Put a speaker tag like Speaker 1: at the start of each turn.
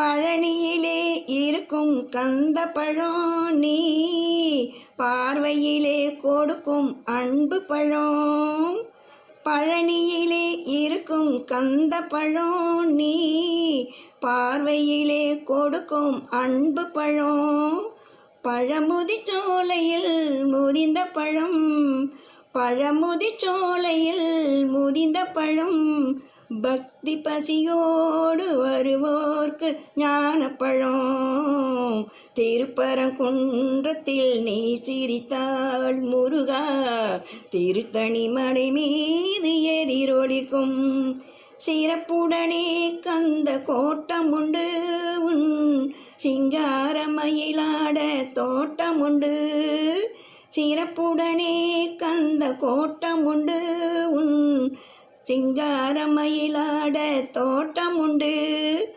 Speaker 1: பழனியிலே இருக்கும் கந்த பழம் நீ பார்வையிலே கொடுக்கும் அன்பு பழம். பழனியிலே இருக்கும் கந்த பழம் நீ பார்வையிலே கொடுக்கும் அன்பு பழம். பழமுதிர்ச்சோலையில் முதிர்ந்த பழம், பழமுதிர்ச்சோலையில் முதிர்ந்த பழம். பக்தி பசியோடு வருவோர்க்கு ஞானப்பழம். திருப்பரங்குன்றத்தில் நீ சிரித்தாள் முருகா, திருத்தணி மலை மீது எதிரொலிக்கும். சிறப்புடனே கந்த கோட்டம் உண்டு, உன் சிங்கார மயிலாட தோட்டம் உண்டு. சிறப்புடனே கந்த கோட்டம் உண்டு, உன் சிங்கார மயிலாட தோட்டம் உண்டு.